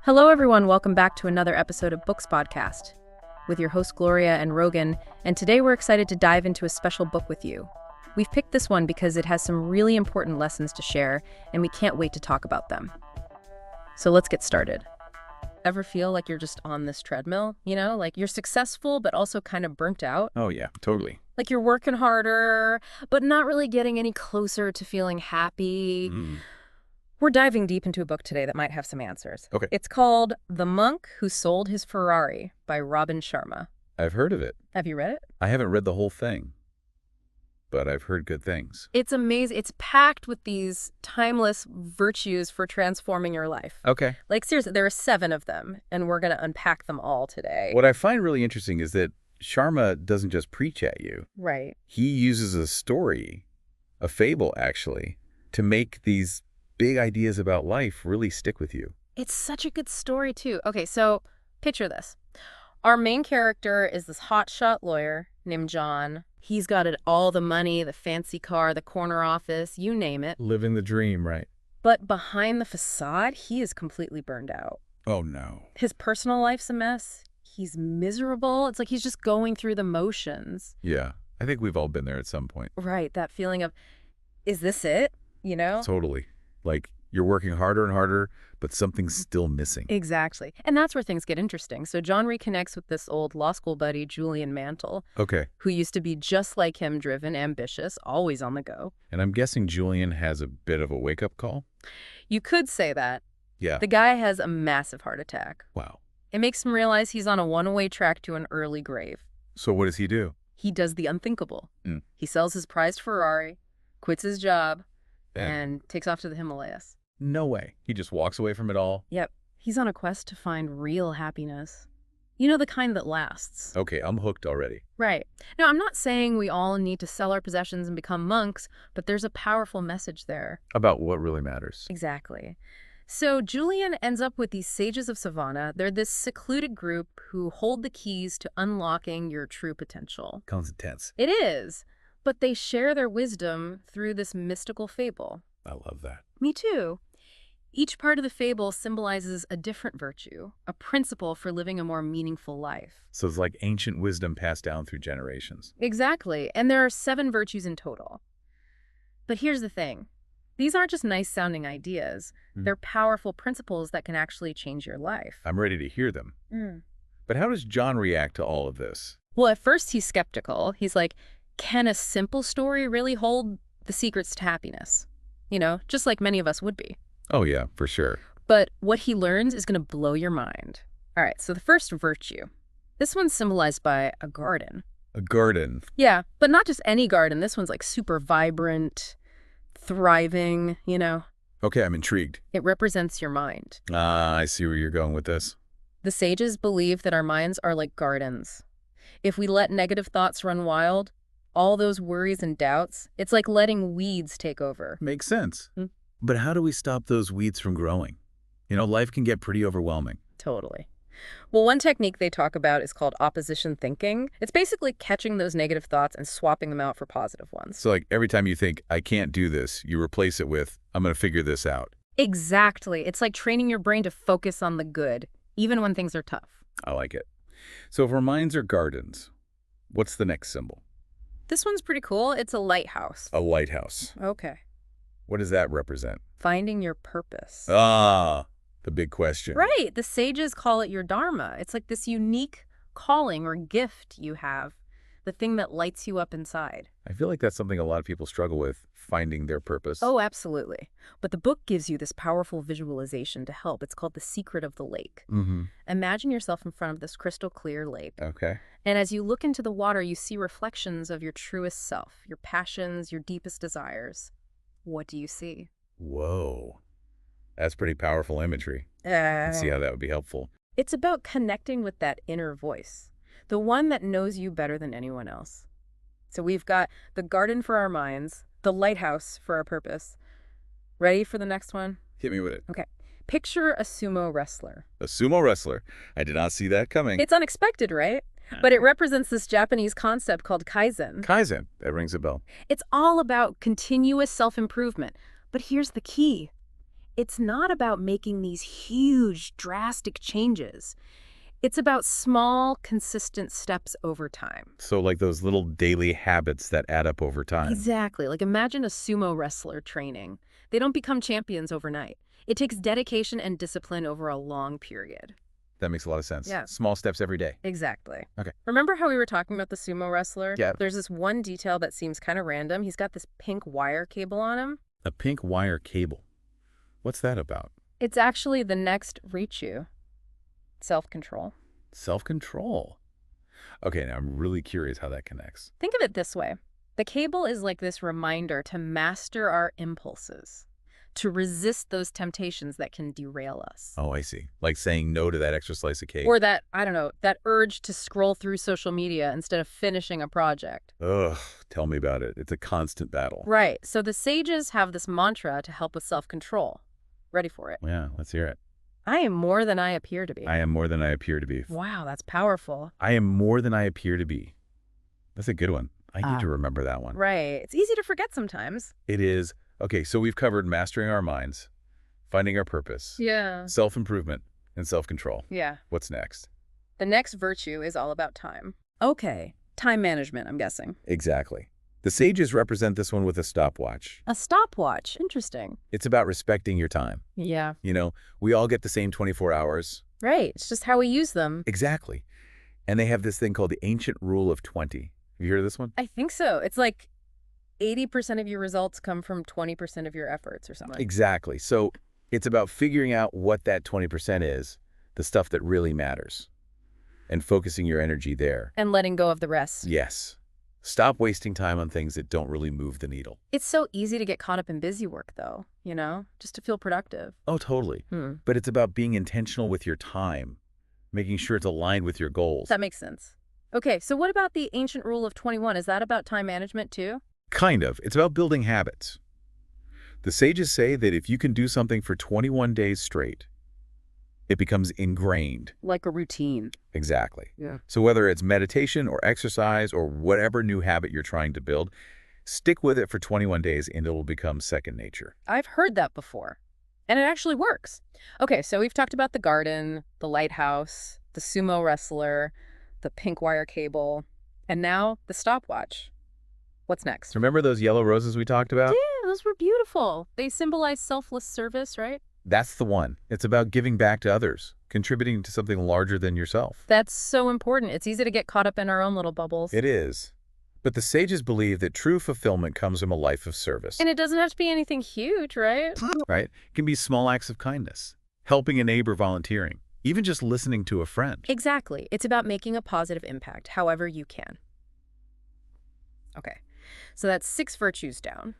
Hello, everyone. Welcome back to another episode of Books Podcast with your hosts, Gloria and Rogan. And today we're excited to dive into a special book with you. We've picked this one because it has some really important lessons to share, and we can't wait to talk about them. So let's get started. Ever feel like you're just on this treadmill, like you're successful, but also kind of burnt out? Oh, yeah, totally. Like you're working harder, but not really getting any closer to feeling happy. We're diving deep into a book today that might have some answers. Okay. It's called The Monk Who Sold His Ferrari by Robin Sharma. I've heard of it. Have you read it? I haven't read the whole thing, but I've heard good things. It's amazing. It's packed with these timeless virtues for transforming your life. Okay. Like, seriously, there are 7 of them, and we're going to unpack them all today. What I find really interesting is that Sharma doesn't just preach at you. Right. He uses a story, a fable, actually, to make these big ideas about life really stick with you. It's such a good story, too. Okay, so picture this. Our main character is this hotshot lawyer named John. He's got all the money, the fancy car, the corner office, you name it. Living the dream, right? But behind the facade, he is completely burned out. Oh, no. His personal life's a mess. He's miserable. It's like he's just going through the motions. Yeah, I think we've all been there at some point. Right, that feeling of, is this it? Totally. Like, you're working harder and harder, but something's still missing. Exactly. And that's where things get interesting. So John reconnects with this old law school buddy, Julian Mantle, Okay. who used to be just like him, driven, ambitious, always on the go. And I'm guessing Julian has a bit of a wake-up call? You could say that. Yeah. The guy has a massive heart attack. Wow. It makes him realize he's on a one-way track to an early grave. So what does he do? He does the unthinkable. He sells his prized Ferrari, quits his job, and takes off to the Himalayas. No way. He just walks away from it all? Yep. He's on a quest to find real happiness. The kind that lasts. Okay, I'm hooked already. Right. Now, I'm not saying we all need to sell our possessions and become monks, but there's a powerful message there. About what really matters. Exactly. So Julian ends up with these sages of Savannah. They're this secluded group who hold the keys to unlocking your true potential. Sounds intense. It is. But they share their wisdom through this mystical fable. I love that. Me too. Each part of the fable symbolizes a different virtue, a principle for living a more meaningful life. So it's like ancient wisdom passed down through generations. Exactly. And there are 7 virtues in total. But here's the thing. These aren't just nice-sounding ideas. They're powerful principles that can actually change your life. I'm ready to hear them. But how does John react to all of this? Well, at first he's skeptical. He's like, can a simple story really hold the secrets to happiness? Just like many of us would be. Oh, yeah, for sure. But what he learns is going to blow your mind. All right, so the first virtue. This one's symbolized by a garden. A garden. Yeah, but not just any garden. This one's like super vibrant, thriving, Okay, I'm intrigued. It represents your mind. I see where you're going with this. The sages believe that our minds are like gardens. If we let negative thoughts run wild, all those worries and doubts, it's like letting weeds take over. Makes sense. But how do we stop those weeds from growing? Life can get pretty overwhelming. Totally. Well, one technique they talk about is called opposition thinking. It's basically catching those negative thoughts and swapping them out for positive ones. So like every time you think, I can't do this, you replace it with, I'm going to figure this out. Exactly. It's like training your brain to focus on the good, even when things are tough. I like it. So if our minds are gardens, what's the next symbol? This one's pretty cool. It's a lighthouse. A lighthouse. Okay. What does that represent? Finding your purpose. Ah, the big question. Right. The sages call it your dharma. It's like this unique calling or gift you have, the thing that lights you up inside. I feel like that's something a lot of people struggle with, finding their purpose. Oh, absolutely. But the book gives you this powerful visualization to help. It's called The Secret of the Lake. Imagine yourself in front of this crystal clear lake. Okay. And as you look into the water, you see reflections of your truest self, your passions, your deepest desires. What do you see? Whoa. That's pretty powerful imagery. Let's see how that would be helpful. It's about connecting with that inner voice, the one that knows you better than anyone else. So we've got the garden for our minds, the lighthouse for our purpose. Ready for the next one? Hit me with it. Okay. Picture a sumo wrestler. A sumo wrestler. I did not see that coming. It's unexpected, right? But it represents this Japanese concept called kaizen. Kaizen, that rings a bell. It's all about continuous self-improvement. But here's the key. It's not about making these huge, drastic changes. It's about small, consistent steps over time. So like those little daily habits that add up over time. Exactly. Like imagine a sumo wrestler training. They don't become champions overnight. It takes dedication and discipline over a long period. That makes a lot of sense. Yeah. Small steps every day. Exactly. Okay. Remember how we were talking about the sumo wrestler? Yeah. There's this one detail that seems kind of random. He's got this pink wire cable on him. A pink wire cable. What's that about? It's actually the next Richu. Self-control. Self-control. Okay, now I'm really curious how that connects. Think of it this way. The cable is like this reminder to master our impulses, to resist those temptations that can derail us. Oh, I see. Like saying no to that extra slice of cake. Or that, I don't know, that urge to scroll through social media instead of finishing a project. Ugh, tell me about it. It's a constant battle. Right. So the sages have this mantra to help with self-control. Ready for it? Yeah, let's hear it. I am more than I appear to be. I am more than I appear to be. Wow, that's powerful. I am more than I appear to be. That's a good one. I need to remember that one. Right. It's easy to forget sometimes. It is. Okay, so we've covered mastering our minds, finding our purpose, Yeah. self-improvement, and self-control. Yeah. What's next? The next virtue is all about time. Okay. Time management, I'm guessing. Exactly. The sages represent this one with a stopwatch. A stopwatch. Interesting. It's about respecting your time. Yeah. You know, we all get the same 24 hours. Right. It's just how we use them. Exactly. And they have this thing called the ancient rule of 20. Have you heard of this one? I think so. It's like 80% of your results come from 20% of your efforts or something. Exactly. So it's about figuring out what that 20% is, the stuff that really matters, and focusing your energy there. And letting go of the rest. Yes. Stop wasting time on things that don't really move the needle. It's so easy to get caught up in busy work, though, just to feel productive. Oh, totally. But it's about being intentional with your time, making sure it's aligned with your goals. That makes sense. Okay, so what about the ancient rule of 21? Is that about time management, too? Kind of. It's about building habits. The sages say that if you can do something for 21 days straight, it becomes ingrained. Like a routine. Exactly. Yeah. So whether it's meditation or exercise or whatever new habit you're trying to build, stick with it for 21 days and it'll become second nature. I've heard that before, and it actually works. Okay, so we've talked about the garden, the lighthouse, the sumo wrestler, the pink wire cable, and now the stopwatch. What's next? Remember those yellow roses we talked about? Yeah, those were beautiful. They symbolize selfless service, right? That's the one. It's about giving back to others, contributing to something larger than yourself. That's so important. It's easy to get caught up in our own little bubbles. It is. But the sages believe that true fulfillment comes from a life of service. And it doesn't have to be anything huge, right? Right? It can be small acts of kindness, helping a neighbor, volunteering, even just listening to a friend. Exactly. It's about making a positive impact, however you can. Okay, so that's 6 virtues down.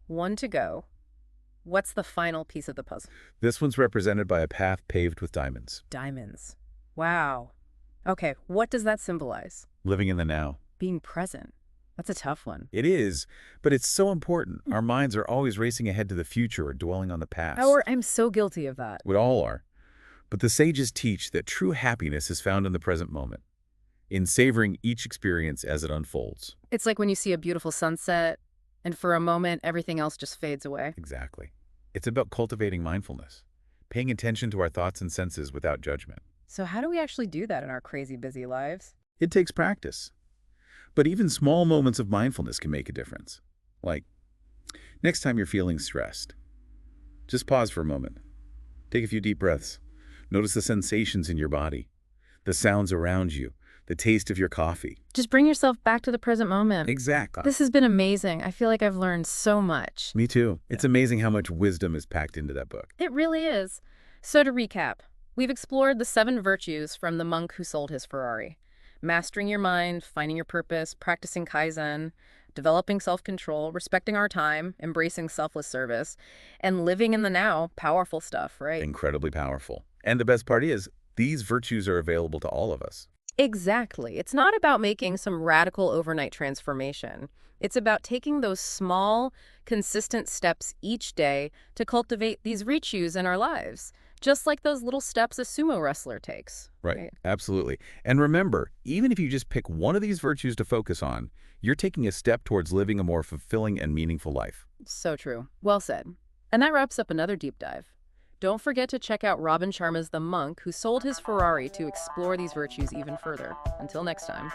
1 to go. What's the final piece of the puzzle? This one's represented by a path paved with diamonds. Diamonds. Wow. Okay, what does that symbolize? Living in the now. Being present. That's a tough one. It is, but it's so important. Our minds are always racing ahead to the future or dwelling on the past. I'm so guilty of that. We all are. But the sages teach that true happiness is found in the present moment, in savoring each experience as it unfolds. It's like when you see a beautiful sunset, and for a moment, everything else just fades away. Exactly. It's about cultivating mindfulness, paying attention to our thoughts and senses without judgment. So how do we actually do that in our crazy busy lives? It takes practice. But even small moments of mindfulness can make a difference. Like, next time you're feeling stressed, just pause for a moment. Take a few deep breaths. Notice the sensations in your body, the sounds around you, the taste of your coffee. Just bring yourself back to the present moment. Exactly. This has been amazing. I feel like I've learned so much. Me too. It's amazing how much wisdom is packed into that book. It really is. So to recap, we've explored the 7 virtues from the monk who sold his Ferrari. Mastering your mind, finding your purpose, practicing Kaizen, developing self-control, respecting our time, embracing selfless service, and living in the now. Powerful stuff, right? Incredibly powerful. And the best part is, these virtues are available to all of us. Exactly. It's not about making some radical overnight transformation. It's about taking those small, consistent steps each day to cultivate these virtues in our lives, Just like those little steps a sumo wrestler takes. Right, absolutely. And remember, even if you just pick one of these virtues to focus on, you're taking a step towards living a more fulfilling and meaningful life. So true. Well said. And that wraps up another deep dive. Don't forget to check out Robin Sharma's The Monk, who sold his Ferrari to explore these virtues even further. Until next time.